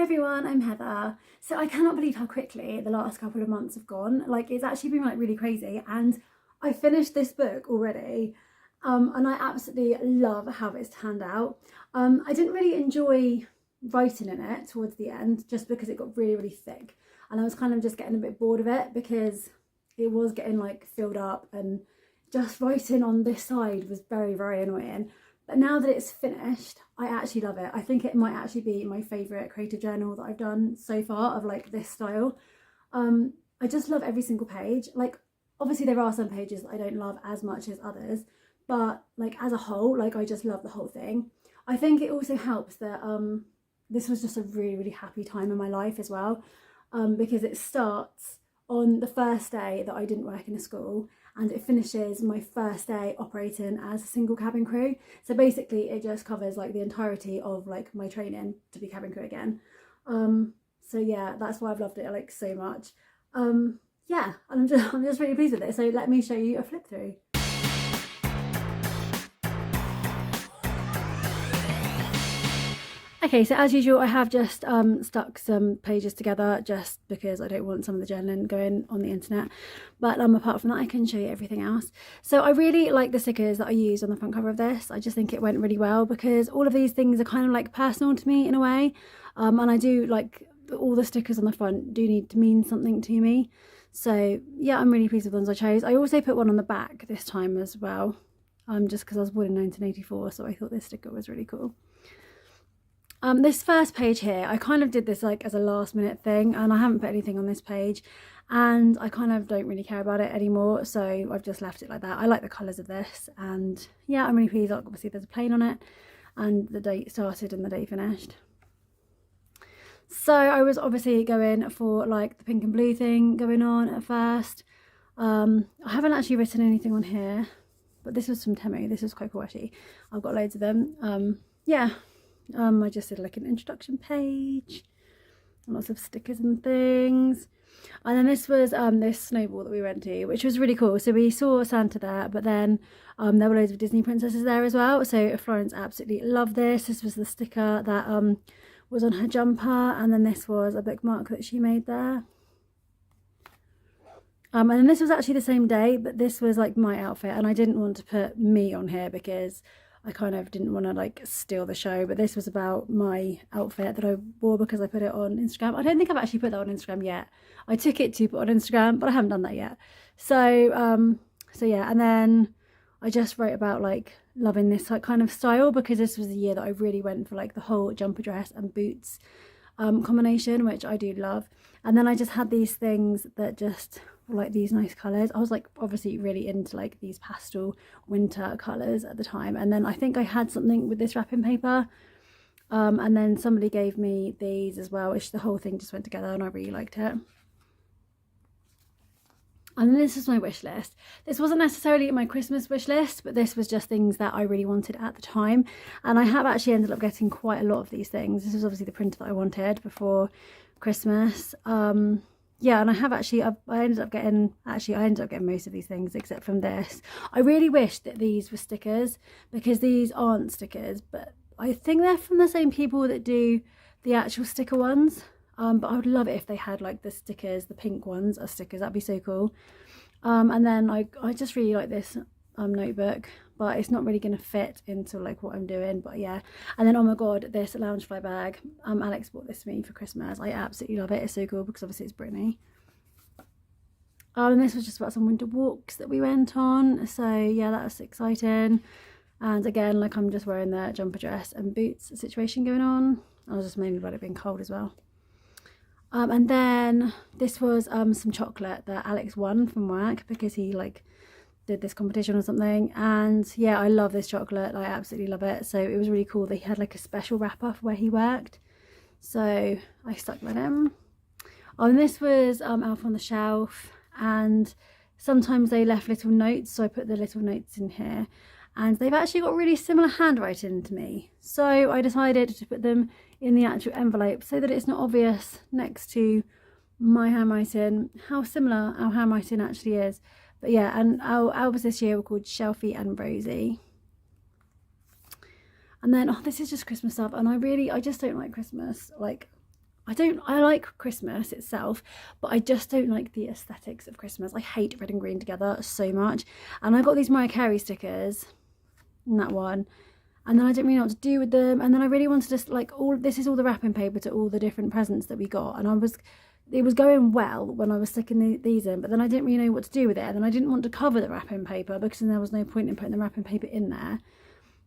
Hi everyone, I'm Heather. So I cannot believe how quickly the last couple of months have gone. Like it's actually been like really crazy, and I finished this book already. And I absolutely love how it's turned out. I didn't really enjoy writing in it towards the end just because it got really thick, and I was kind of just getting a bit bored of it because it was getting like filled up, and just writing on this side was very annoying. But now that it's finished, I actually love it. I think it might actually be my favourite creative journal that I've done so far of like this style. I just love every single page. Like obviously there are some pages that I don't love as much as others, but like as a whole, like I just love the whole thing. I think it also helps that this was just a really happy time in my life as well, because it starts on the first day that I didn't work in a school, and it finishes my first day operating as a single cabin crew. So basically it just covers like the entirety of like my training to be cabin crew again. So yeah, that's why I've loved it like so much. Yeah, and I'm just really pleased with it. So let me show you a flip through. Okay, so as usual, I have just stuck some pages together just because I don't want some of the journaling going on the internet. But apart from that, I can show you everything else. So I really like the stickers that I used on the front cover of this. I just think it went really well because all of these things are kind of like personal to me in a way. And I do like all the stickers on the front do need to mean something to me. So yeah, I'm really pleased with the ones I chose. I also put one on the back this time as well, just because I was born in 1984, so I thought this sticker was really cool. This first page here, I kind of did this like as a last minute thing, and I haven't put anything on this page, and I kind of don't really care about it anymore, so I've just left it like that. I like the colours of this, and yeah, I'm really pleased. Like, obviously there's a plane on it and the date started and the date finished. So I was obviously going for like the pink and blue thing going on at first. I haven't actually written anything on here, but this was from Temu. This was quite cool actually. I've got loads of them. Yeah. I just did like an introduction page, lots of stickers and things. And then this was this snowball that we went to, which was really cool. So we saw Santa there, but then there were loads of Disney princesses there as well. So Florence absolutely loved this. This was the sticker that was on her jumper, and then this was a bookmark that she made there. And then this was actually the same day, but this was like my outfit, and I didn't want to put me on here because I kind of didn't want to like steal the show, but this was about my outfit that I wore because I put it on Instagram. I don't think I've actually put that on Instagram yet. I took it to put on Instagram, but I haven't done that yet. So yeah, and then I just wrote about like loving this like kind of style because this was the year that I really went for like the whole jumper dress and boots combination, which I do love. And then I just had these things that just like these nice colours. I was like obviously really into like these pastel winter colours at the time, and then I think I had something with this wrapping paper, and then somebody gave me these as well, which the whole thing just went together and I really liked it. And this is my wish list. This wasn't necessarily my Christmas wish list, but this was just things that I really wanted at the time, and I have actually ended up getting quite a lot of these things. This is obviously the printer that I wanted before Christmas. Yeah, and I have actually, I ended up getting most of these things except from this. I really wish that these were stickers because these aren't stickers, but I think they're from the same people that do the actual sticker ones. But I would love it if they had like the stickers, the pink ones as stickers. That'd be so cool. And then I just really like this notebook, but it's not really going to fit into like what I'm doing, but yeah. And then oh my god, this Loungefly bag, Alex bought this for me for Christmas. I absolutely love it. It's so cool because obviously it's Brittany. And this was just about some winter walks that we went on, so yeah, that was exciting. And again, like I'm just wearing the jumper dress and boots situation going on. I was just mainly about it being cold as well. And then this was some chocolate that Alex won from work because he like did this competition or something, and yeah, I love this chocolate. I absolutely love it. So it was really cool that he had like a special wrapper for where he worked, so I stuck that in. And this was Elf on the Shelf, and sometimes they left little notes, so I put the little notes in here, and they've actually got really similar handwriting to me, so I decided to put them in the actual envelope so that it's not obvious next to my handwriting how similar our handwriting actually is. But yeah, and our albums this year were called Shelfie and Rosie. And then, oh, this is just Christmas stuff, and I just don't like Christmas. Like, I like Christmas itself, but I just don't like the aesthetics of Christmas. I hate red and green together so much. And I got these Mariah Carey stickers, and that one, and then I didn't really know what to do with them. And then I really wanted to, like, this is all the wrapping paper to all the different presents that we got, and it was going well when I was sticking these in, but then I didn't really know what to do with it, and then I didn't want to cover the wrapping paper because then there was no point in putting the wrapping paper in there.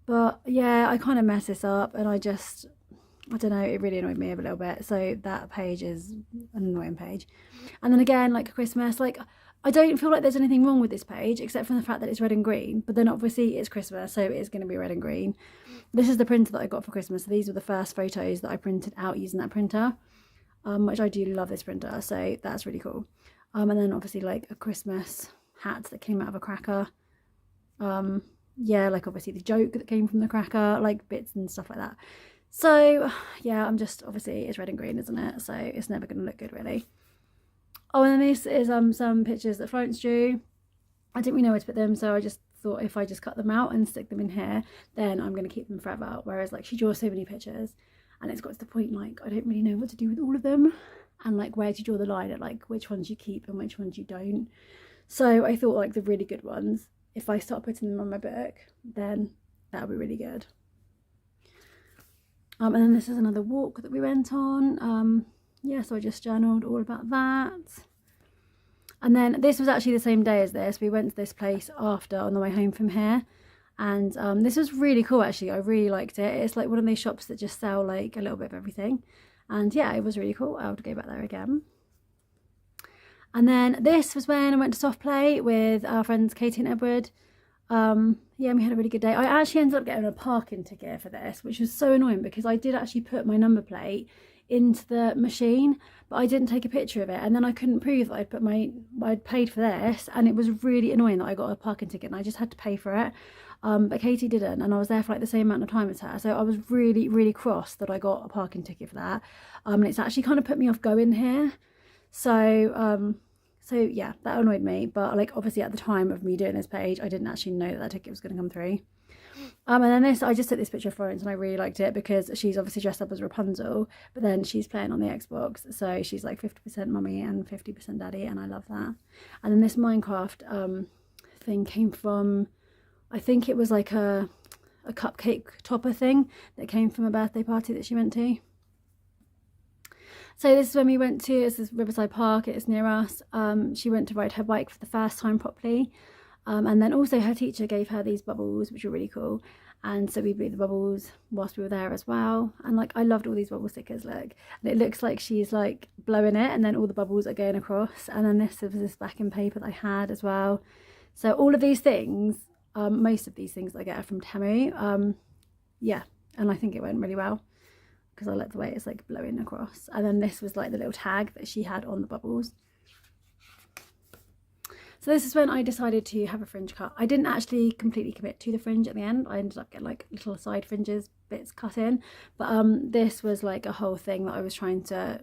But yeah, I kind of messed this up, and I don't know, it really annoyed me a little bit. So that page is an annoying page. And then again, like Christmas, like I don't feel like there's anything wrong with this page except for the fact that it's red and green, but then obviously it's Christmas, so it's going to be red and green. This is the printer that I got for Christmas. So these were the first photos that I printed out using that printer, which I do love this printer, so that's really cool. And then obviously like a Christmas hat that came out of a cracker. Yeah, like obviously the joke that came from the cracker, like bits and stuff like that. So yeah, obviously it's red and green, isn't it? So it's never going to look good really. Oh, and then this is some pictures that Florence drew. I didn't really know where to put them, so I just thought if I just cut them out and stick them in here, then I'm going to keep them forever. Whereas like she draws so many pictures, and it's got to the point like I don't really know what to do with all of them, and like where to draw the line at like which ones you keep and which ones you don't. So I thought like the really good ones, if I start putting them on my book, then that'll be really good. And then this is another walk that we went on. Yeah, so I just journaled all about that. And then this was actually the same day as this. We went to this place after on the way home from here. And this was really cool actually. I really liked it. It's like one of those shops that just sell like a little bit of everything. And yeah, it was really cool. I would go back there again. And then this was when I went to soft play with our friends Katie and Edward. Yeah, we had a really good day. I actually ended up getting a parking ticket for this, which was so annoying because I did actually put my number plate into the machine, but I didn't take a picture of it, and then I couldn't prove that I'd paid for this, and it was really annoying that I got a parking ticket and I just had to pay for it. But Katie didn't, and I was there for like the same amount of time as her, so I was really cross that I got a parking ticket for that. And it's actually kind of put me off going here. So yeah, that annoyed me, but like obviously at the time of me doing this page, I didn't actually know that ticket was going to come through. And then this, I just took this picture of Florence and I really liked it because she's obviously dressed up as Rapunzel, but then she's playing on the Xbox, so she's like 50% mummy and 50% daddy, and I love that. And then this Minecraft thing came from, I think it was like a cupcake topper thing that came from a birthday party that she went to. So this is when we went to, this is Riverside Park, it's near us. She went to ride her bike for the first time properly. And then also her teacher gave her these bubbles, which were really cool. And so we blew the bubbles whilst we were there as well. And like, I loved all these bubble stickers, look. And it looks like she's like blowing it and then all the bubbles are going across. And then this was this backing paper that I had as well. So all of these things, most of these things I get from Temu. Yeah, and I think it went really well, because I like the way it's like blowing across. And then this was like the little tag that she had on the bubbles. So this is when I decided to have a fringe cut. I didn't actually completely commit to the fringe at the end. I ended up getting like little side fringes bits cut in, but this was like a whole thing that I was going to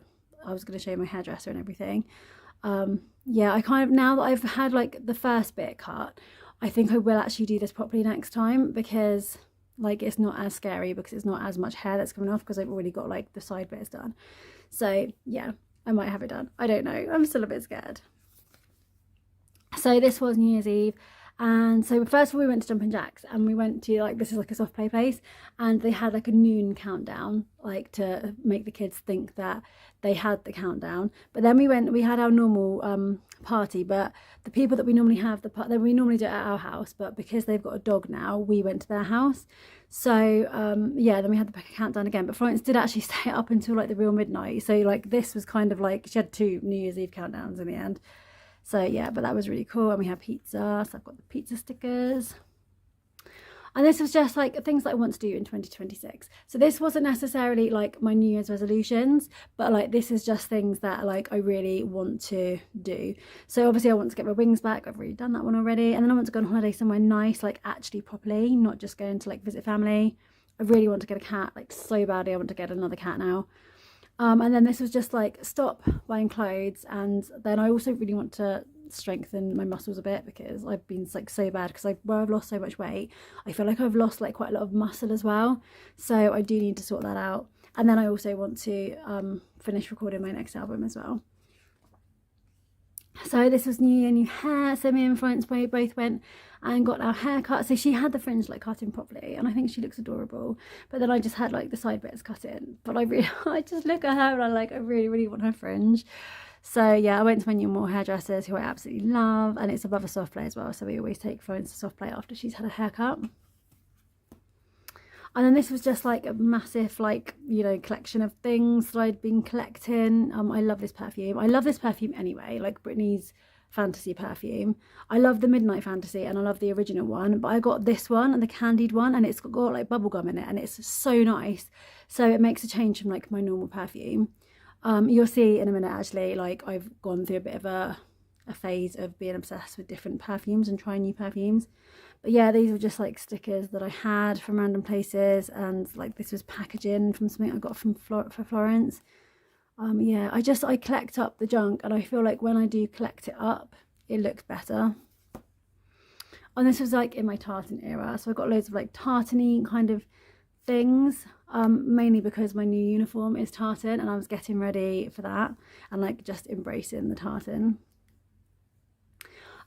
show my hairdresser and everything. Yeah, I kind of, now that I've had like the first bit cut, I think I will actually do this properly next time, because like it's not as scary, because it's not as much hair that's coming off, because I've already got like the side bits done. So yeah, I might have it done. I don't know, I'm still a bit scared. So this was New Year's Eve, and so first of all we went to Jumpin' Jacks, and we went to like, this is like a soft play place, and they had like a noon countdown, like to make the kids think that they had the countdown. But then we had our normal party, but the people that we normally have we normally do it at our house, but because they've got a dog now, we went to their house. So yeah, then we had the countdown again, but Florence did actually stay up until like the real midnight. So like this was kind of like, she had 2 New Year's Eve countdowns in the end. So yeah, but that was really cool. And we had pizza, so I've got the pizza stickers. And this was just like things that I want to do in 2026. So this wasn't necessarily like my New Year's resolutions, but like this is just things that like I really want to do. So obviously I want to get my wings back. I've already done that one already. And then I want to go on holiday somewhere nice, like actually properly, not just going to like visit family. I really want to get a cat, like so badly. I want to get another cat now. And then this was just like stop buying clothes, and then I also really want to strengthen my muscles a bit, because I've been like so bad, because where I've lost so much weight, I feel like I've lost like quite a lot of muscle as well, so I do need to sort that out. And then I also want to finish recording my next album as well. So this was New Year, new hair. So me and Florence both went and got our hair cut. So she had the fringe like cut in properly, and I think she looks adorable. But then I just had like the side bits cut in. But I just look at her and I really want her fringe. So yeah, I went to my new more hairdressers, who I absolutely love, and it's above a soft play as well. So we always take Florence to soft play after she's had a haircut. And then this was just like a massive, like, you know, collection of things that I'd been collecting. I love this perfume. I love this perfume anyway, like Britney's Fantasy perfume. I love the Midnight Fantasy and I love the original one, but I got this one and the candied one, and it's got like bubblegum in it, and it's so nice. So it makes a change from like my normal perfume. You'll see in a minute, actually, like I've gone through a bit of a phase of being obsessed with different perfumes and trying new perfumes. But yeah, these were just like stickers that I had from random places, and like this was packaging from something I got from for Florence. Yeah, I collect up the junk, and I feel like when I do collect it up, it looks better. And this was like in my tartan era, so I got loads of like tartany kind of things, mainly because my new uniform is tartan, and I was getting ready for that and like just embracing the tartan.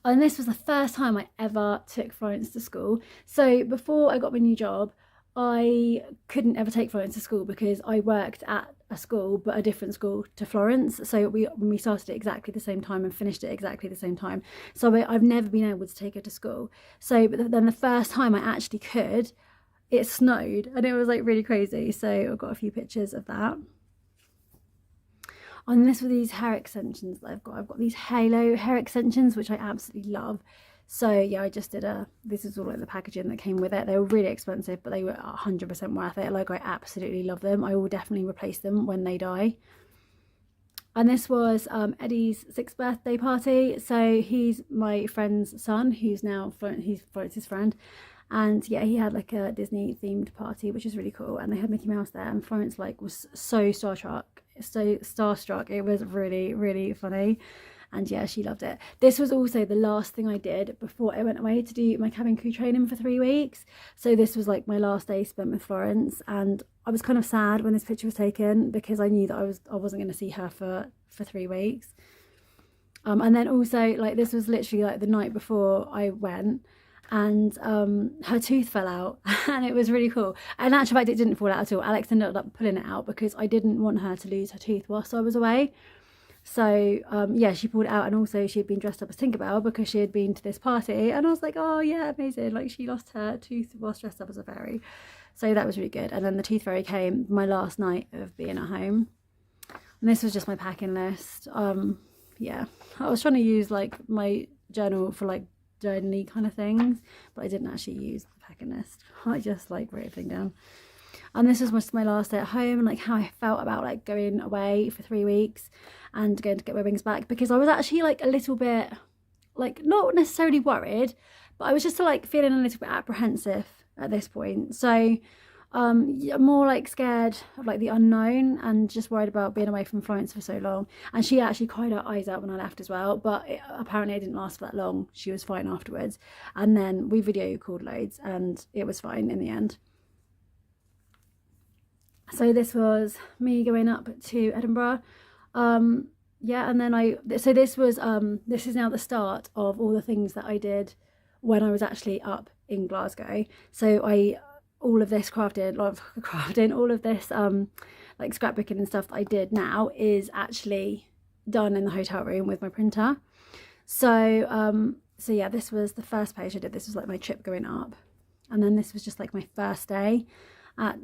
And this was the first time I ever took Florence to school. So before I got my new job, I couldn't ever take Florence to school because I worked at a school, but a different school to Florence. So we started at exactly the same time and finished at exactly the same time. So I've never been able to take her to school. So but then the first time I actually could, it snowed, and it was like really crazy. So I've got a few pictures of that. And this were these hair extensions that I've got these halo hair extensions, which I absolutely love. So yeah, I just did this is all like the packaging that came with it. They were really expensive, but they were 100% worth it. Like, I absolutely love them. I will definitely replace them when they die. And this was Eddie's 6th birthday party. So he's my friend's son, who's now Florence's friend. And yeah, he had like a Disney themed party, which is really cool. And they had Mickey Mouse there, and Florence like was so starstruck. It was really funny. And yeah, she loved it. This was also the last thing I did before I went away to do my cabin crew training for 3 weeks. So this was like my last day spent with Florence, and I was kind of sad when this picture was taken because I knew that I wasn't going to see her for 3 weeks. And then also, like, this was literally like the night before I went, and her tooth fell out and it was really cool. And in actual fact, it didn't fall out at all. Alex ended up pulling it out because I didn't want her to lose her tooth whilst I was away. So yeah, she pulled it out, and also she had been dressed up as Tinkerbell because she had been to this party, and I was like, oh yeah, amazing, like she lost her tooth whilst dressed up as a fairy. So that was really good. And then the tooth fairy came my last night of being at home, and this was just my packing list. Yeah, I was trying to use like my journal for like journaly kind of things, but I didn't actually use the packing list. I just like wrote everything down. And this was my last day at home, and like how I felt about like going away for 3 weeks and going to get my wings back, because I was actually like a little bit like not necessarily worried, but I was just like feeling a little bit apprehensive at this point. So more like scared of like the unknown, and just worried about being away from Florence for so long. And she actually cried her eyes out when I left as well, but apparently it didn't last for that long. She was fine afterwards, and then we video called loads and it was fine in the end. So this was me going up to Edinburgh. Yeah, and then this is now the start of all the things that I did when I was actually up in Glasgow. So all of this crafting, all of this like scrapbooking and stuff that I did now is actually done in the hotel room with my printer. So so yeah, this was the first page I did. This was like my trip going up, and then this was just like my first day at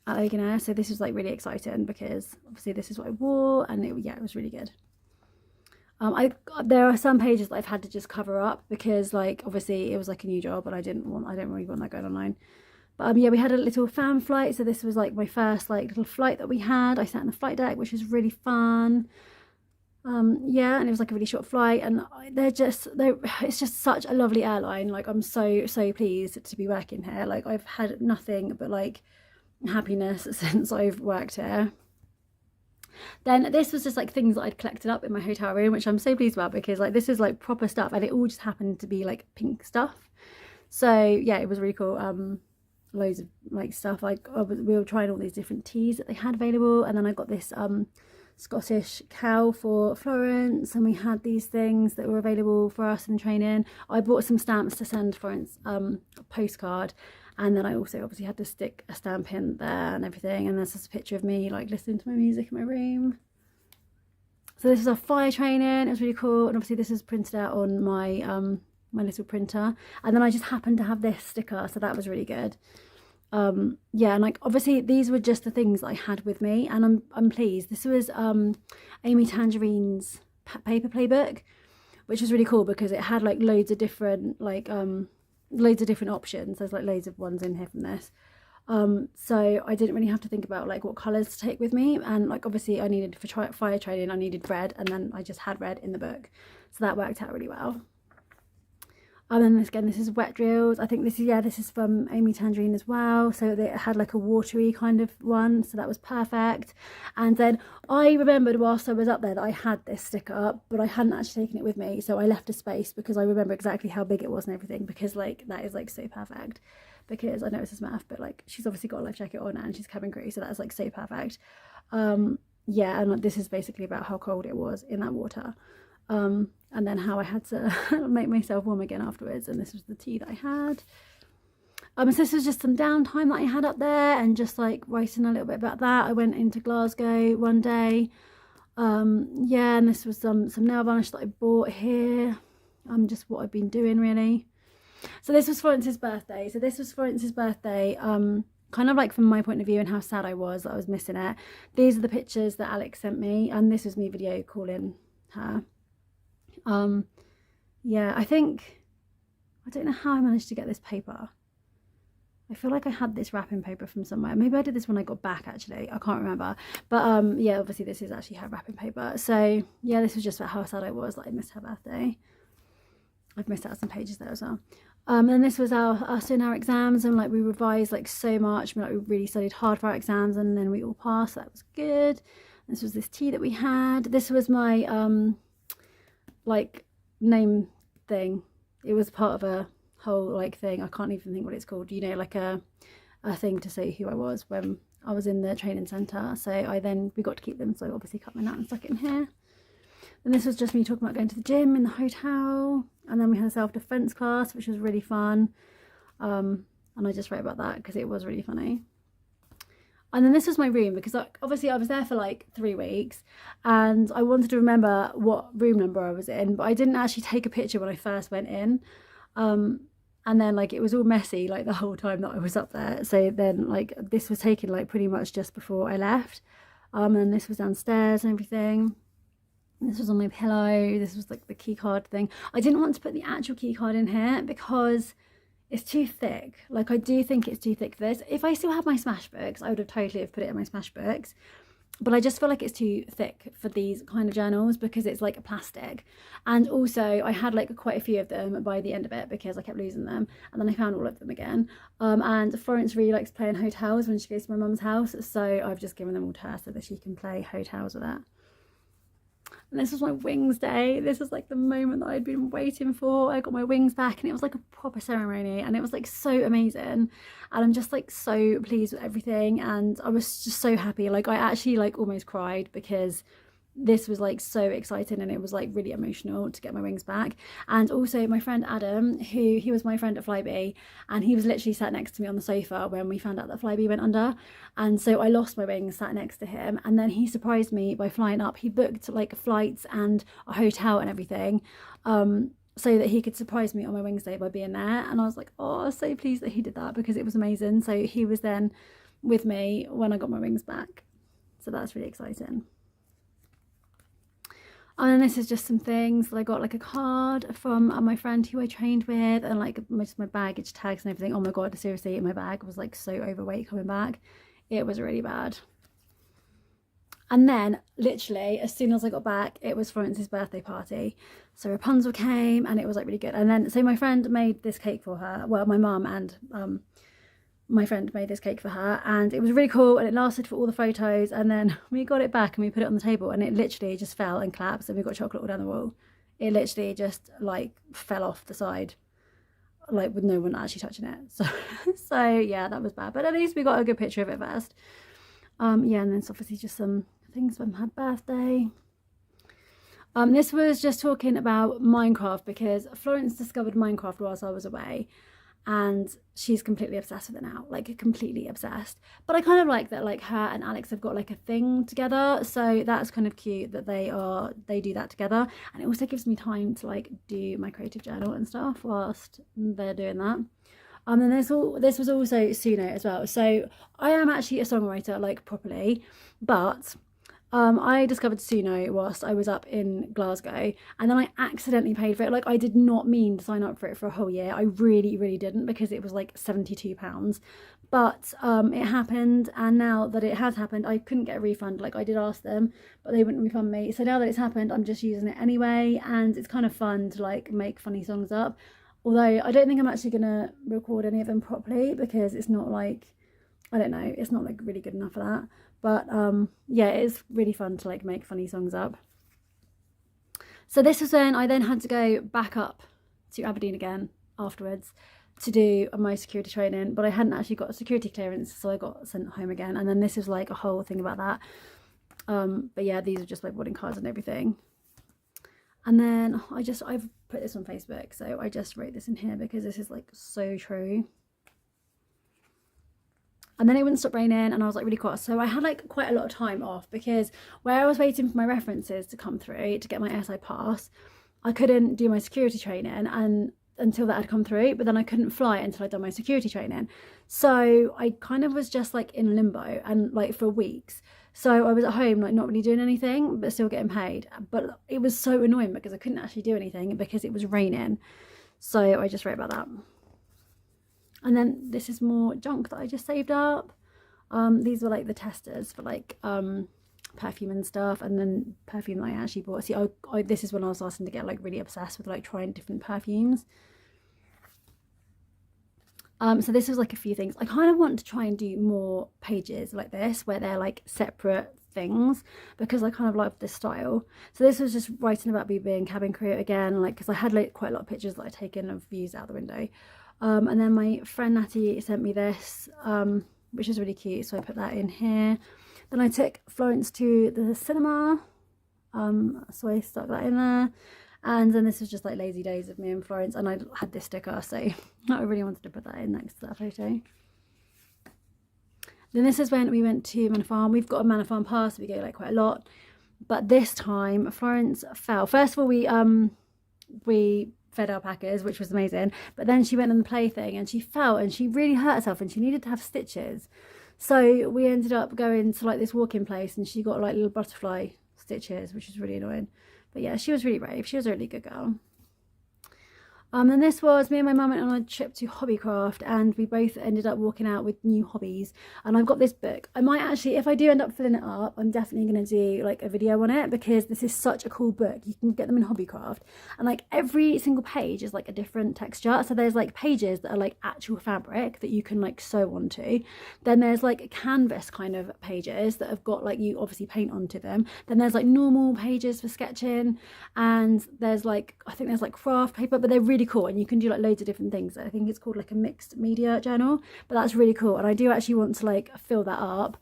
Open Air. So this was like really exciting because obviously this is what I wore, and it was really good. There are some pages that I've had to just cover up because like obviously it was like a new job, and I don't really want that going online. But yeah, we had a little fan flight. So this was like my first like little flight that we had. I sat in the flight deck, which was really fun. Yeah, and it was like a really short flight, and it's just such a lovely airline. Like, I'm so pleased to be working here. Like, I've had nothing but like happiness since I've worked here. Then this was just like things that I'd collected up in my hotel room, which I'm so pleased about, because like this is like proper stuff, and it all just happened to be like pink stuff. So yeah, it was really cool. loads of like stuff. Like we were trying all these different teas that they had available, and then I got this Scottish cow for Florence, and we had these things that were available for us in training. I bought some stamps to send Florence a postcard, and then I also obviously had to stick a stamp in there and everything. And there's just a picture of me like listening to my music in my room. So this is our fire training. It was really cool, and obviously this is printed out on my my little printer, and then I just happened to have this sticker, so that was really good. Yeah, and like obviously these were just the things that I had with me, and I'm pleased. This was Amy Tangerine's paper playbook, which was really cool because it had like loads of different options. There's like loads of ones in here from this. So I didn't really have to think about like what colours to take with me, and like obviously I needed for fire training I needed red, and then I just had red in the book, so that worked out really well. And then again, this is wet drills. I think this is from Amy Tangerine as well. So it had like a watery kind of one, so that was perfect. And then I remembered whilst I was up there that I had this sticker, but I hadn't actually taken it with me, so I left a space because I remember exactly how big it was and everything, because like that is like so perfect. Because I know it's a Smurf, but like she's obviously got a life jacket on and she's cabin crew, so that's like so perfect. Yeah, and like, this is basically about how cold it was in that water. And then how I had to make myself warm again afterwards, and this was the tea that I had. So this was just some downtime that I had up there, and just like writing a little bit about that. I went into Glasgow one day. Yeah, and this was some nail varnish that I bought here. Just what I've been doing really. So this was Florence's birthday. Kind of like from my point of view and how sad I was that I was missing it. These are the pictures that Alex sent me, and this was me video calling her. Yeah, I don't know how I managed to get this paper. I feel like I had this wrapping paper from somewhere. Maybe I did this when I got back, actually. I can't remember. But yeah, obviously this is actually her wrapping paper. So yeah, this was just about how sad I was that I missed her birthday. I've missed out some pages there as well. And this was us doing our exams, and like we revised like so much. We really studied hard for our exams, and then we all passed. So that was good. This was this tea that we had. This was my like name thing. It was part of a whole like thing. I can't even think what it's called, you know, like a thing to say who I was when I was in the training centre. So we got to keep them, so I obviously cut mine out and stuck it in here. And this was just me talking about going to the gym in the hotel, and then we had a self-defense class, which was really fun. And I just wrote about that because it was really funny. And then this was my room, because obviously I was there for like 3 weeks, and I wanted to remember what room number I was in, but I didn't actually take a picture when I first went in. And then like it was all messy like the whole time that I was up there. So then like this was taken like pretty much just before I left. And this was downstairs and everything. This was on my pillow. This was like the key card thing. I didn't want to put the actual key card in here because it's too thick. Like I do think it's too thick for this. If I still had my Smashbooks, I would have totally have put it in my Smashbooks. But I just feel like it's too thick for these kind of journals because it's like a plastic. And also I had like quite a few of them by the end of it because I kept losing them, and then I found all of them again. And Florence really likes playing hotels when she goes to my mum's house, so I've just given them all to her so that she can play hotels with that. And this was my wings day. This was like the moment that I'd been waiting for. I got my wings back, and it was like a proper ceremony, and it was like so amazing. And I'm just like so pleased with everything, and I was just so happy. Like I actually like almost cried because this was like so exciting, and it was like really emotional to get my wings back. And also my friend Adam, he was my friend at Flybe, and he was literally sat next to me on the sofa when we found out that Flybe went under. And so I lost my wings sat next to him, and then he surprised me by flying up. He booked like flights and a hotel and everything, so that he could surprise me on my wings day by being there. And I was like, oh, I was so pleased that he did that because it was amazing. So he was then with me when I got my wings back, so that's really exciting. And then this is just some things that I got, like a card from my friend who I trained with, and like most of my baggage tags and everything. Oh my god, seriously, my bag was like so overweight coming back. It was really bad. And then literally as soon as I got back, it was Florence's birthday party. So Rapunzel came, and it was like really good. And then so my friend made this cake for her. Well, my mum and my friend made this cake for her, and it was really cool, and it lasted for all the photos. And then we got it back and we put it on the table, and it literally just fell and collapsed, and we got chocolate all down the wall. It literally just like fell off the side. like with no one actually touching it. So yeah, that was bad, but at least we got a good picture of it first. Yeah, and then it's obviously just some things from her birthday. This was just talking about Minecraft, because Florence discovered Minecraft whilst I was away, and she's completely obsessed with it now, like completely obsessed. But I kind of like that, like her and Alex have got like a thing together, so that's kind of cute that they do that together. And it also gives me time to like do my creative journal and stuff whilst they're doing that. And this was also Suno as well. So I am actually a songwriter, like properly, but I discovered Suno whilst I was up in Glasgow, and then I accidentally paid for it. Like, I did not mean to sign up for it for a whole year. I really, really didn't, because it was like £72. But it happened, and now that it has happened, I couldn't get a refund. Like, I did ask them, but they wouldn't refund me. So now that it's happened, I'm just using it anyway, and it's kind of fun to like make funny songs up. Although I don't think I'm actually gonna record any of them properly, because it's not like, I don't know, it's not like really good enough for that. But yeah, it's really fun to like make funny songs up. So this was when I then had to go back up to Aberdeen again afterwards to do my security training, but I hadn't actually got a security clearance, so I got sent home again. And then this is like a whole thing about that. But yeah, these are just my boarding cards and everything. And then I've put this on Facebook, so I just wrote this in here because this is like so true. And then it wouldn't stop raining, and I was like really cross. So I had like quite a lot of time off, because where I was waiting for my references to come through to get my SI pass, I couldn't do my security training and until that had come through, but then I couldn't fly until I'd done my security training. So I kind of was just like in limbo, and like for weeks. So I was at home, like not really doing anything, but still getting paid. But it was so annoying because I couldn't actually do anything because it was raining. So I just wrote about that. And then this is more junk that I just saved up. These were like the testers for like perfume and stuff, and then perfume that I actually bought. See, this is when I was starting to get like really obsessed with like trying different perfumes. So this was like a few things. I kind of want to try and do more pages like this where they're like separate things, because I kind of like this style. So this was just writing about me being cabin crew again, like because I had like quite a lot of pictures that I'd taken of views out the window. And then my friend Natty sent me this, which is really cute, so I put that in here. Then I took Florence to the cinema, so I stuck that in there. And then this was just like lazy days of me and Florence, and I had this sticker, so I really wanted to put that in next to that photo. Then this is when we went to Manor Farm. We've got a Manor Farm pass, so we go like quite a lot. But this time Florence fell. First of all, we fed alpacas, which was amazing, but then she went on the play thing and she fell and she really hurt herself and she needed to have stitches. So we ended up going to like this walk-in place, and she got like little butterfly stitches, which was really annoying. But yeah, she was really brave. She was a really good girl. And this was me and my mum went on a trip to Hobbycraft, and we both ended up walking out with new hobbies. And I've got this book. I might actually, if I do end up filling it up, I'm definitely going to do like a video on it, because this is such a cool book. You can get them in Hobbycraft, and like every single page is like a different texture. So there's like pages that are like actual fabric that you can like sew onto. Then there's like canvas kind of pages that have got like, you obviously paint onto them. Then there's like normal pages for sketching, and there's like, I think there's like craft paper, but they're really cool, and you can do like loads of different things. I think it's called like a mixed media journal, but that's really cool. And I do actually want to like fill that up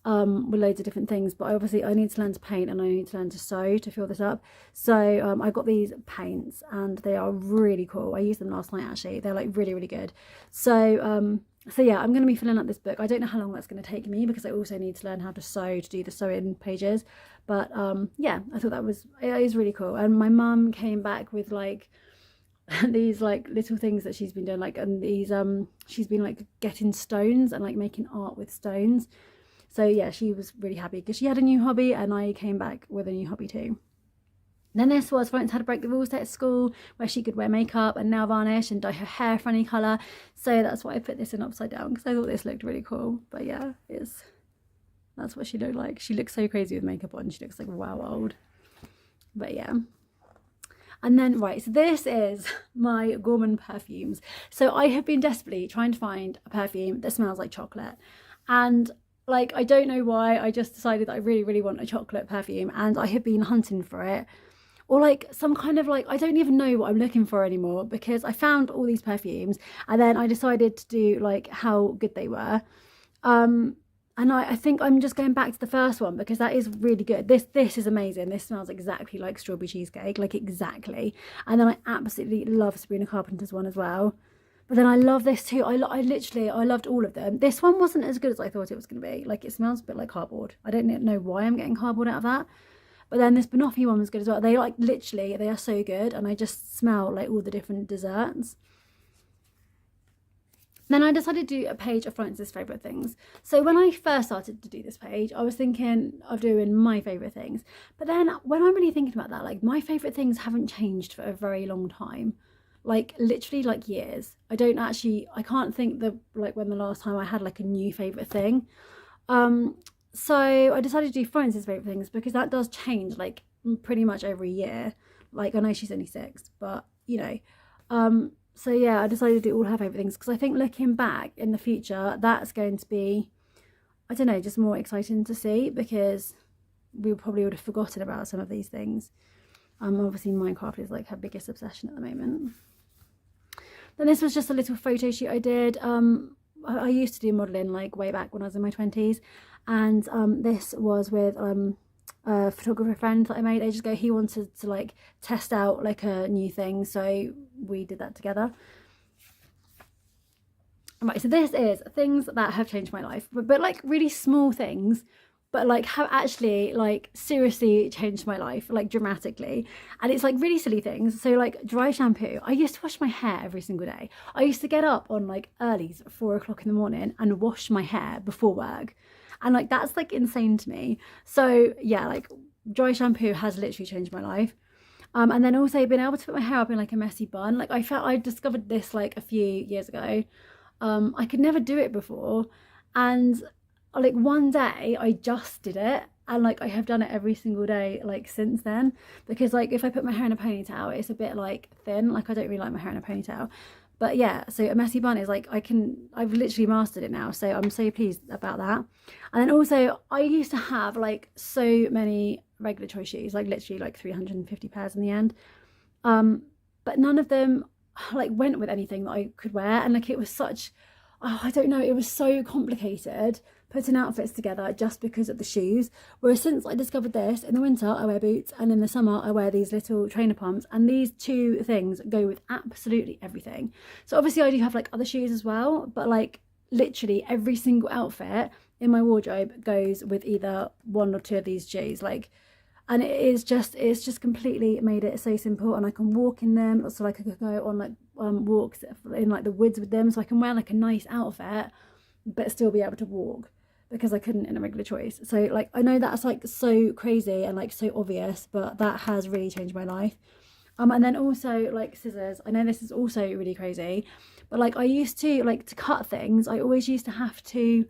with loads of different things, but obviously I need to learn to paint and I need to learn to sew to fill this up. So I got these paints, and they are really cool. I used them last night actually. They're like really, really good. So so yeah, I'm going to be filling up this book. I don't know how long that's going to take me, because I also need to learn how to sew to do the sewing pages. But yeah, I thought it is really cool. And my mum came back with like these like little things that she's been doing, like, and these she's been like getting stones and like making art with stones. So yeah, she was really happy because she had a new hobby, and I came back with a new hobby too. Then this was Florence had to break the rules at school, where she could wear makeup and nail varnish and dye her hair a funny colour. So that's why I put this in upside down, because I thought this looked really cool. But yeah, that's what she looked like. She looks so crazy with makeup on. She looks like wow old. But yeah. And then, right, so this is my Gourmand perfumes. So I have been desperately trying to find a perfume that smells like chocolate. And like, I don't know why, I just decided that I really, really want a chocolate perfume. And I have been hunting for it or like some kind of like, I don't even know what I'm looking for anymore, because I found all these perfumes and then I decided to do like how good they were. And I think I'm just going back to the first one because that is really good. This is amazing. This smells exactly like strawberry cheesecake, like exactly. And then I absolutely love Sabrina Carpenter's one as well. But then I love this too. I loved all of them. This one wasn't as good as I thought it was going to be. Like, it smells a bit like cardboard. I don't know why I'm getting cardboard out of that. But then this banoffee one was good as well. They like literally, they are so good. And I just smell like all the different desserts. Then I decided to do a page of Florence's favourite things. So when I first started to do this page, I was thinking of doing my favourite things. But then when I'm really thinking about that, like, my favourite things haven't changed for a very long time. Like, literally, like, years. I can't think like when the last time I had like a new favourite thing. So I decided to do Florence's favourite things because that does change like pretty much every year. Like, I know she's only 6, but you know. So yeah, I decided to do all her favourite things because I think looking back in the future, that's going to be, I don't know, just more exciting to see, because we probably would have forgotten about some of these things. Obviously Minecraft is like her biggest obsession at the moment. Then this was just a little photo shoot I did. I used to do modelling like way back when I was in my 20s, and this was with a photographer friend that I made ages ago. He wanted to like test out like a new thing, so we did that together. Right, so this is things that have changed my life, but like really small things, but like have actually like seriously changed my life, like dramatically. And it's like really silly things. So like dry shampoo, I used to wash my hair every single day. I used to get up on like early 4 o'clock in the morning and wash my hair before work. And like, that's like insane to me. So yeah, like dry shampoo has literally changed my life. And then also being able to put my hair up in like a messy bun. Like, I discovered this like a few years ago. I could never do it before. And like one day I just did it, and like I have done it every single day like since then, because like if I put my hair in a ponytail, it's a bit like thin. Like, I don't really like my hair in a ponytail. But yeah, so a messy bun is like, I've literally mastered it now, so I'm so pleased about that. And then also, I used to have like so many regular choice shoes, like literally like 350 pairs in the end, but none of them like went with anything that I could wear. And like, it was such, oh, I don't know, it was so complicated putting outfits together just because of the shoes. Whereas since I discovered this, in the winter I wear boots, and in the summer I wear these little trainer pumps, and these two things go with absolutely everything. So obviously I do have like other shoes as well, but like literally every single outfit in my wardrobe goes with either one or two of these shoes. Like, and it's just completely made it so simple. And I can walk in them, so like I could go on like walks in like the woods with them, so I can wear like a nice outfit but still be able to walk, because I couldn't in a regular choice. So like, I know that's like so crazy and like so obvious, but that has really changed my life. And then also like scissors, I know this is also really crazy, but like I used to like to cut things, I always used to have to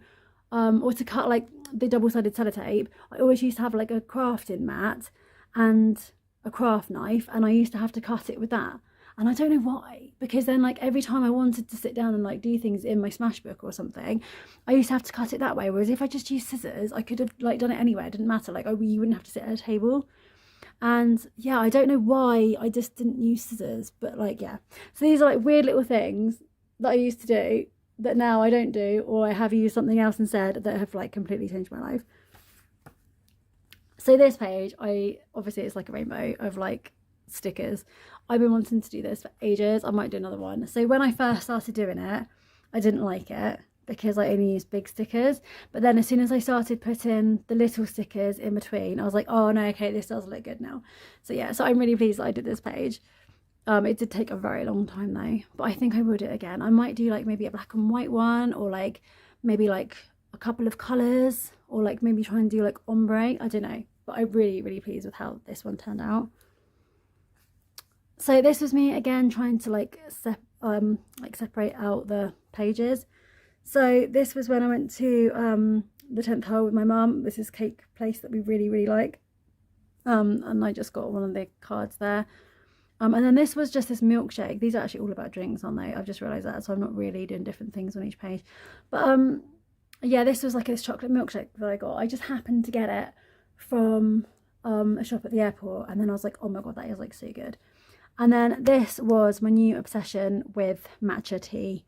or to cut like the double-sided sellotape, I always used to have like a crafting mat and a craft knife, and I used to have to cut it with that. And I don't know why, because then like every time I wanted to sit down and like do things in my smash book or something, I used to have to cut it that way. Whereas if I just used scissors, I could have like done it anywhere. It didn't matter. Like, oh, you wouldn't have to sit at a table. And yeah, I don't know why I just didn't use scissors, but like, yeah. So these are like weird little things that I used to do that now I don't do, or I have used something else instead, that have like completely changed my life. So this page, obviously it's like a rainbow of like stickers. I've been wanting to do this for ages. I might do another one. So when I first started doing it, I didn't like it because I only used big stickers. But then as soon as I started putting the little stickers in between, I was like, oh no, okay, this does look good now. So yeah, so I'm really pleased that I did this page. It did take a very long time though, but I think I will do it again. I might do like maybe a black and white one, or like maybe like a couple of colours, or like maybe try and do like ombre. I don't know, but I'm really pleased with how this one turned out. So this was me again trying to like separate out the pages. So this was when I went to the 10th hole with my mum. This is cake place that we really like, and I just got one of the cards there. And then this was just this milkshake. These are actually all about drinks, aren't they? I've just realised that, so I'm not really doing different things on each page. But yeah, this was like this chocolate milkshake that I got. I just happened to get it from a shop at the airport, and then I was like, oh my god, that is like so good. And then this was my new obsession with matcha tea.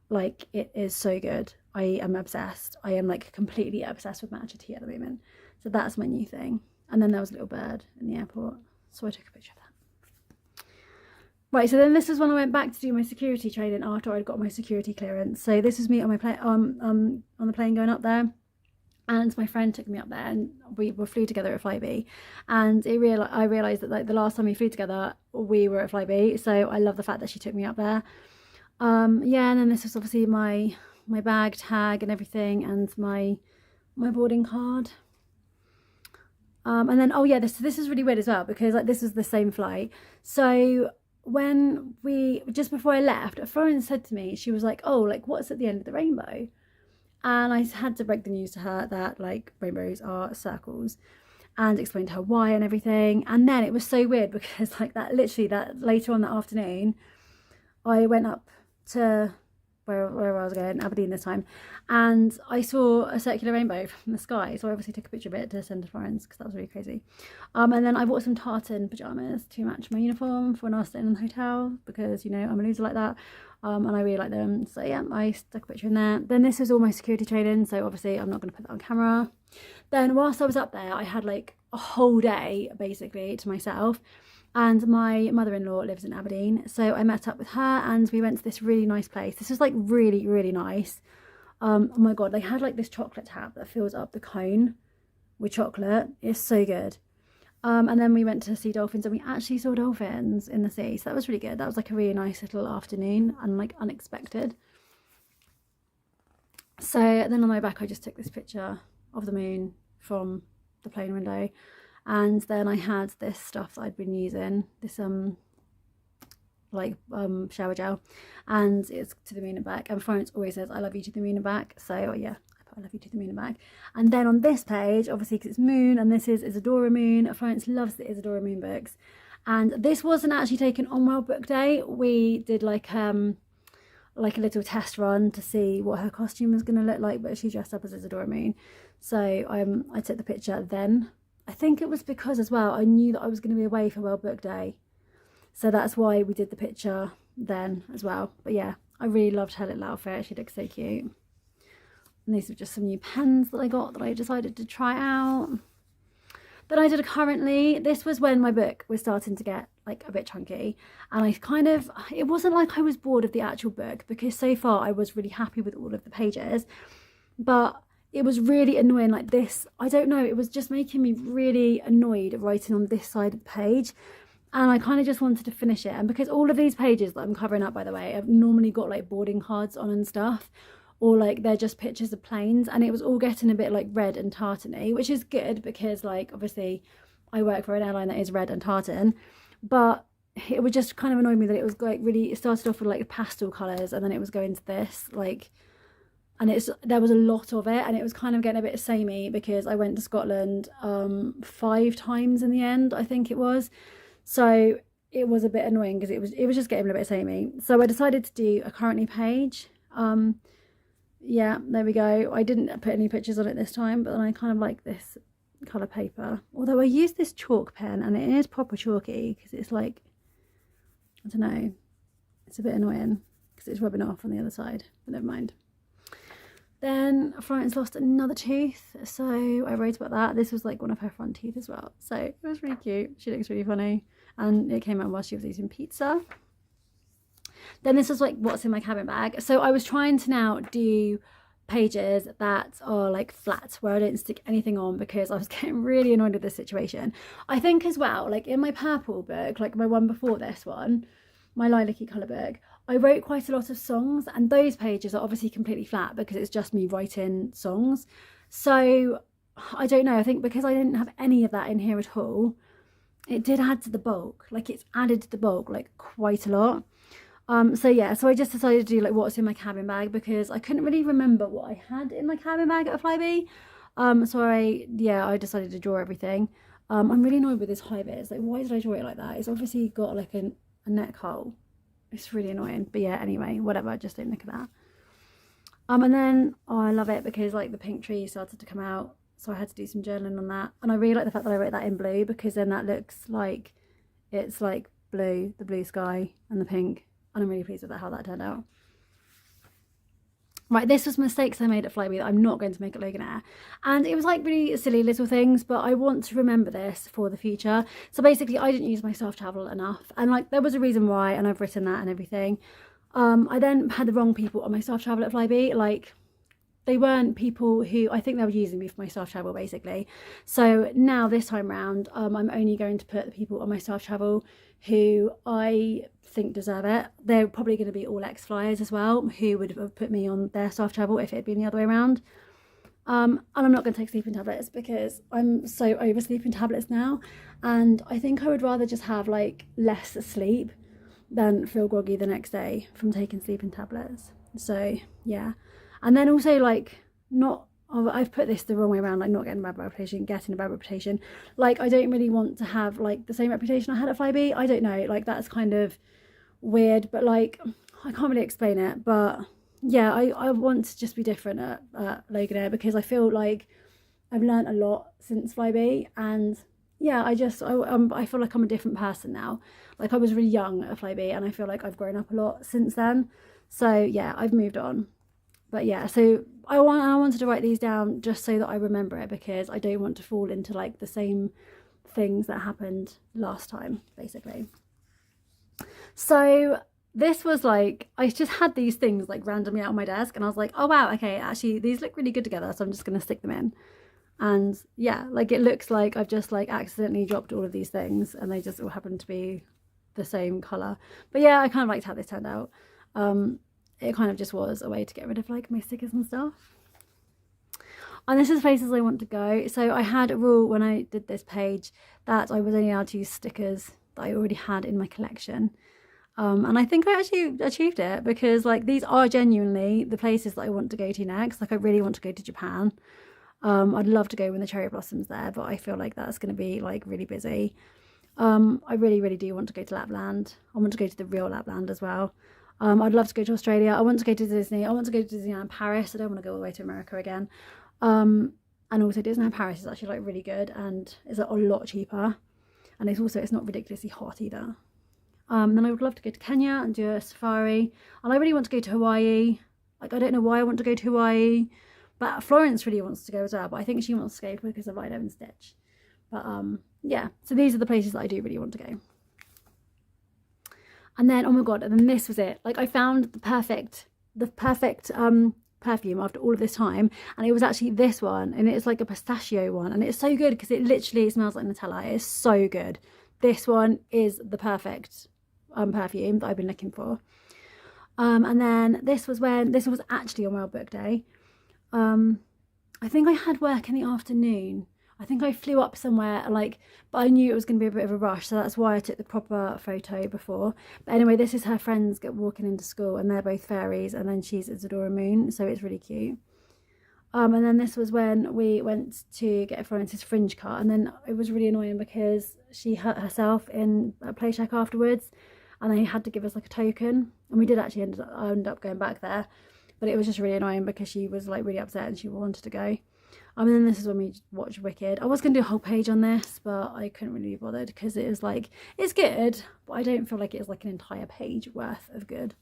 Like, it is so good. I am obsessed. I am like completely obsessed with matcha tea at the moment. So that's my new thing. And then there was a little bird in the airport, so I took a picture of that. Right, so then this is when I went back to do my security training after I'd got my security clearance. So this is me on my plane, on the plane going up there. And my friend took me up there, and we flew together at Flybe. And I realised that like the last time we flew together, we were at Flybe. So I love the fact that she took me up there. Yeah, and then this was obviously my bag tag and everything, and my boarding card. And then, oh yeah, this is really weird as well, because like this was the same flight. So when just before I left, Florence said to me, she was like, oh, like what's at the end of the rainbow? And I had to break the news to her that like rainbows are circles, and explain to her why and everything. And then it was so weird because like that later on that afternoon, I went up to where I was going, Aberdeen this time, and I saw a circular rainbow from the sky. So I obviously took a picture of it to send to Florence because that was really crazy. And then I bought some tartan pajamas to match my uniform for when I was staying in the hotel, because you know I'm a loser like that. And I really like them. So yeah, I stuck a picture in there. Then this was all my security training, so obviously I'm not going to put that on camera. Then whilst I was up there, I had like a whole day basically to myself. And my mother-in-law lives in Aberdeen, so I met up with her and we went to this really nice place. This was like really, really nice. Oh my god, they had like this chocolate tap that fills up the cone with chocolate. It's so good. And then we went to see dolphins, and we actually saw dolphins in the sea, so that was really good. That was like a really nice little afternoon and like unexpected. So then on my back I just took this picture of the moon from the plane window. And then I had this stuff that I'd been using, this shower gel, and it's to the moon and back. And Florence always says I love you to the moon and back, so yeah, I put I love you to the moon and back. And then on this page, obviously because it's moon, and this is Isadora Moon. Florence loves the Isadora Moon books, and this wasn't actually taken on World Book Day. We did like a little test run to see what her costume was going to look like, but she dressed up as Isadora Moon. So I took the picture then. I think it was because as well I knew that I was going to be away for World Book Day, so that's why we did the picture then as well. But yeah, I really loved her little outfit. She looks so cute. And these are just some new pens that I got that I decided to try out. Then I did a currently. This was when my book was starting to get like a bit chunky, and it wasn't like I was bored of the actual book, because so far I was really happy with all of the pages, but it was really annoying like this. I don't know, it was just making me really annoyed writing on this side of the page, and I kind of just wanted to finish it. And because all of these pages that I'm covering up, by the way, have normally got like boarding cards on and stuff, or like they're just pictures of planes, and it was all getting a bit like red and tartany, which is good because like obviously I work for an airline that is red and tartan, but it would just kind of annoy me that it was like really, it started off with like pastel colours, and then it was going to this like, and there was a lot of it, and it was kind of getting a bit samey because I went to Scotland 5 times in the end, I think it was. So it was a bit annoying because it was just getting a bit samey. So I decided to do a currently page. Yeah, there we go. I didn't put any pictures on it this time, but then I kind of like this colour paper. Although I used this chalk pen, and it is proper chalky because it's like, I don't know, it's a bit annoying because it's rubbing off on the other side, but never mind. Then Florence lost another tooth, so I wrote about that. This was like one of her front teeth as well, so it was really cute. She looks really funny, and it came out while she was eating pizza. Then this is like what's in my cabin bag. So I was trying to now do pages that are like flat, where I don't stick anything on, because I was getting really annoyed with this situation. I think as well, like in my purple book, like my one before this one, my lilac-y colour book, I wrote quite a lot of songs, and those pages are obviously completely flat because it's just me writing songs. So I don't know, I think because I didn't have any of that in here at all, it did add to the bulk. Like it's added to the bulk like quite a lot. So yeah, so I just decided to do like what's in my cabin bag, because I couldn't really remember what I had in my cabin bag at a Flybe. So I decided to draw everything. I'm really annoyed with this high bit. It's like, why did I draw it like that? It's obviously got like a neck hole. It's really annoying, but yeah, anyway, whatever, just don't look at that. And then I love it because like the pink tree started to come out, so I had to do some journaling on that. And I really like the fact that I wrote that in blue, because then that looks like it's like blue, the blue sky and the pink, and I'm really pleased with how that turned out. Right, this was mistakes I made at Flybe that I'm not going to make at Loganair. And it was like really silly little things, but I want to remember this for the future. So basically, I didn't use my self-travel enough. And like, there was a reason why, and I've written that and everything. I then had the wrong people on my self-travel at Flybe. Like, they weren't people who, I think they were using me for my self-travel, basically. So now this time round, I'm only going to put the people on my self-travel who I think deserve it. They're probably going to be all ex-flyers as well, who would have put me on their self-travel if it had been the other way around. And I'm not going to take sleeping tablets because I'm so over sleeping tablets now, and I think I would rather just have like less sleep than feel groggy the next day from taking sleeping tablets. So yeah. And then also, like, not, I've put this the wrong way around, like not getting a bad reputation, getting a bad reputation. Like, I don't really want to have like the same reputation I had at Flybe. I don't know, like that's kind of weird, but like I can't really explain it. But yeah, I want to just be different at Loganair, because I feel like I've learned a lot since Flybe, and yeah, I feel like I'm a different person now. Like, I was really young at Flybe, and I feel like I've grown up a lot since then. So yeah, I've moved on. But yeah, so I wanted to write these down just so that I remember it, because I don't want to fall into like the same things that happened last time, basically. So this was like, I just had these things like randomly out on my desk, and I was like, oh wow, okay, actually these look really good together, so I'm just going to stick them in. And yeah, like it looks like I've just like accidentally dropped all of these things, and they just all happen to be the same colour. But yeah, I kind of liked how this turned out. It kind of just was a way to get rid of like my stickers and stuff. And this is places I want to go. So I had a rule when I did this page that I was only allowed to use stickers that I already had in my collection. And I think I actually achieved it, because like these are genuinely the places that I want to go to next. Like, I really want to go to Japan. I'd love to go when the cherry blossoms there, but I feel like that's going to be like really busy. I really do want to go to Lapland. I want to go to the real Lapland as well. I'd love to go to Australia. I want to go to Disney. I want to go to Disneyland Paris. I don't want to go all the way to America again. And also Disneyland Paris is actually like really good, and is a lot cheaper. And it's not ridiculously hot either. Then I would love to go to Kenya and do a safari. And I really want to go to Hawaii. Like, I don't know why I want to go to Hawaii, but Florence really wants to go as well. But I think she wants to go because of Lido and Stitch. But yeah, so these are the places that I do really want to go. And then, oh my god, and then this was it. Like, I found the perfect perfume after all of this time, and it was actually this one, and it's like a pistachio one, and it's so good because it literally smells like Nutella. It is so good. This one is the perfect perfume that I've been looking for. And then this was actually on World Book Day. I think I had work in the afternoon. I think I flew up somewhere, like, but I knew it was going to be a bit of a rush, so that's why I took the proper photo before. But anyway, this is her friends walking into school, and they're both fairies, and then she's Isadora Moon, so it's really cute. And then this was when we went to get Florence's fringe cut, and then it was really annoying because she hurt herself in a play check afterwards, and they had to give us like a token, and we did actually end up going back there, but it was just really annoying because she was like really upset and she wanted to go. And then this is when we watched Wicked. I was going to do a whole page on this, but I couldn't really be bothered because it was like, it's good, but I don't feel like it's like an entire page worth of good.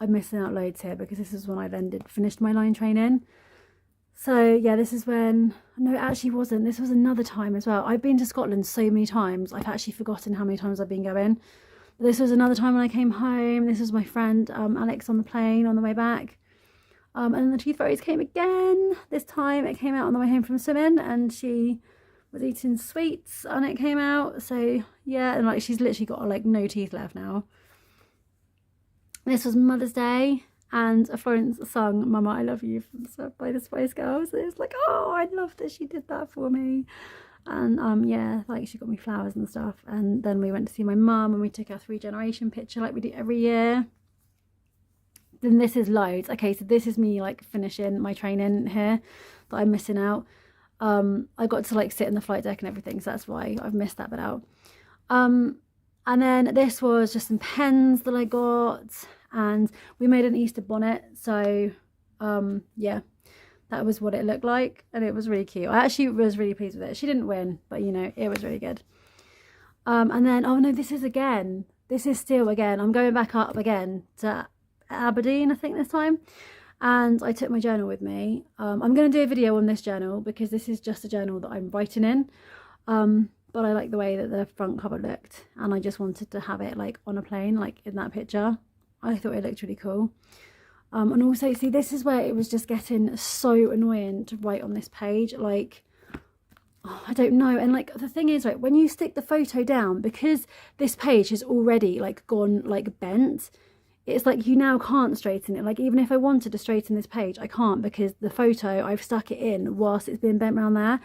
I'm missing out loads here because this is when I then finished my line training. So yeah, this is when, no, it actually wasn't. This was another time as well. I've been to Scotland so many times, I've actually forgotten how many times I've been going. But this was another time when I came home. This was my friend Alex on the plane on the way back. And then the tooth fairies came again. This time it came out on the way home from swimming, and she was eating sweets and it came out. So yeah, and like she's literally got like no teeth left now. This was Mother's Day, and Florence sung Mama I Love You by the Spice Girls. It was like, oh, I love that she did that for me. And yeah, like she got me flowers and stuff. And then we went to see my mum, and we took our 3 generation picture like we do every year. Then this is loads. Okay, so this is me like finishing my training here that I'm missing out. I got to like sit in the flight deck and everything, so that's why I've missed that bit out. And then this was just some pens that I got, and we made an Easter bonnet. So yeah, that was what it looked like, and it was really cute. I actually was really pleased with it. She didn't win, but you know, it was really good. And then, oh no, this is still again, I'm going back up again to Aberdeen, I think this time. And I took my journal with me. I'm going to do a video on this journal because this is just a journal that I'm writing in. But I like the way that the front cover looked, and I just wanted to have it like on a plane, like in that picture. I thought it looked really cool. And also, see, this is where it was just getting so annoying to write on this page. Like, oh, I don't know. And like, the thing is, right, when you stick the photo down, because this page has already like gone like bent, it's like you now can't straighten it. Like, even if I wanted to straighten this page, I can't, because the photo, I've stuck it in whilst it's been bent around there.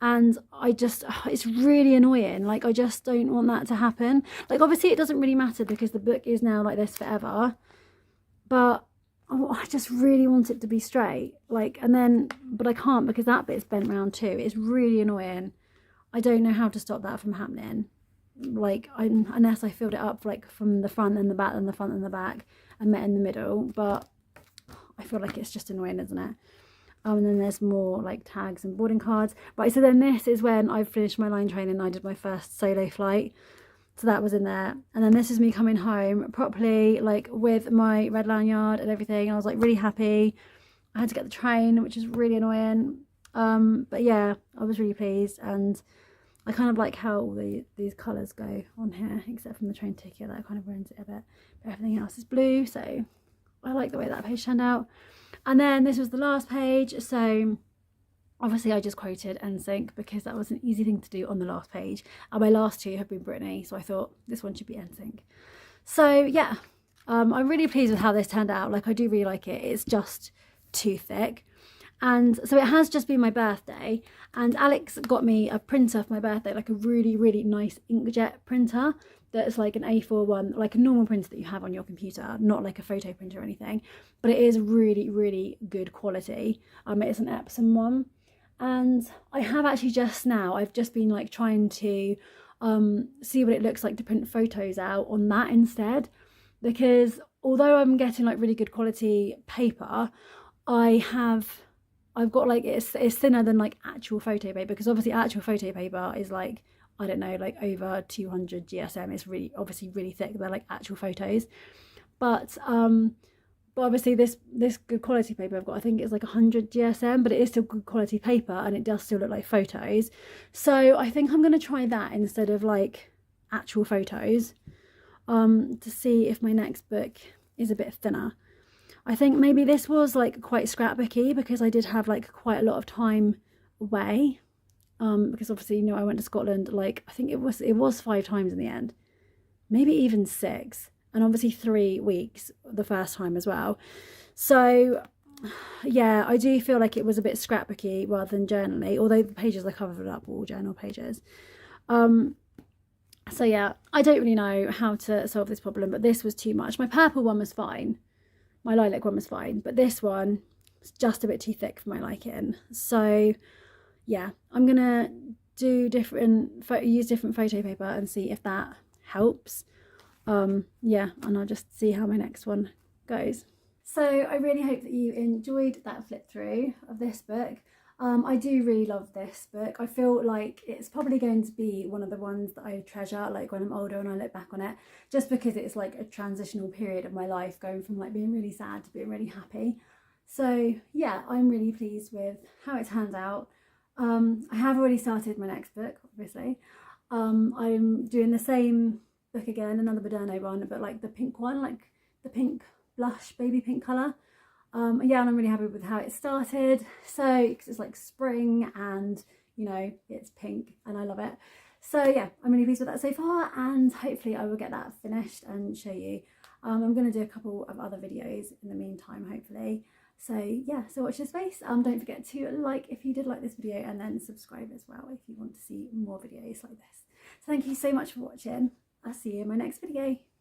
And I just, it's really annoying. Like, I just don't want that to happen. Like, obviously it doesn't really matter because the book is now like this forever, but I just really want it to be straight. Like, and then, but I can't because that bit's bent round too. It's really annoying. I don't know how to stop that from happening. Like, unless I filled it up like from the front and the back and the front and the back and met in the middle, but I feel like it's just annoying, isn't it? And then there's more like tags and boarding cards. Right, so then this is when I've finished my line training. I did my first solo flight, so that was in there. And then this is me coming home properly, like with my red lanyard and everything. I was like really happy. I had to get the train, which is really annoying. But yeah, I was really pleased, and I kind of like how all these colours go on here, except from the train ticket. That kind of ruins it a bit. But everything else is blue, so I like the way that page turned out. And then this was the last page, so obviously I just quoted NSYNC because that was an easy thing to do on the last page, and my last two have been Britney, so I thought this one should be NSYNC. So yeah, I'm really pleased with how this turned out. Like, I do really like it. It's just too thick. And so it has just been my birthday, and Alex got me a printer for my birthday, like a really, really nice inkjet printer that's like an A4 one, like a normal printer that you have on your computer, not like a photo printer or anything, but it is really, really good quality. It's an Epson one, and I have actually just now, I've just been like trying to see what it looks like to print photos out on that instead, because although I'm getting like really good quality paper, I've got like, it's thinner than like actual photo paper, because obviously actual photo paper is like, I don't know, like over 200 GSM. It's really, obviously really thick. They're like actual photos. But obviously this good quality paper I've got, I think it's like 100 GSM, but it is still good quality paper, and it does still look like photos. So I think I'm going to try that instead of like actual photos, to see if my next book is a bit thinner. I think maybe this was like quite scrapbooky because I did have like quite a lot of time away. Because obviously, you know, I went to Scotland, like, I think it was 5 times in the end, maybe even 6, and obviously 3 weeks the first time as well. So yeah, I do feel like it was a bit scrapbooky rather than journally, although the pages I covered up were all journal pages. So yeah, I don't really know how to solve this problem, but this was too much. My purple one was fine, my lilac one was fine, but this one was just a bit too thick for my liking. So yeah, I'm gonna do use different photo paper and see if that helps. Yeah, and I'll just see how my next one goes. So I really hope that you enjoyed that flip through of this book. I do really love this book. I feel like it's probably going to be one of the ones that I treasure, like when I'm older and I look back on it, just because it's like a transitional period of my life, going from like being really sad to being really happy. So yeah, I'm really pleased with how it turned out. I have already started my next book, obviously. I'm doing the same book again, another Moderno one, but like the pink one, like the pink blush, baby pink colour. Yeah, and I'm really happy with how it started. So, because it's like spring and, you know, it's pink and I love it. So yeah, I'm really pleased with that so far, and hopefully I will get that finished and show you. I'm going to do a couple of other videos in the meantime, hopefully. So yeah, so watch this space. Don't forget to like if you did like this video, and then subscribe as well if you want to see more videos like this. So thank you so much for watching. I'll see you in my next video.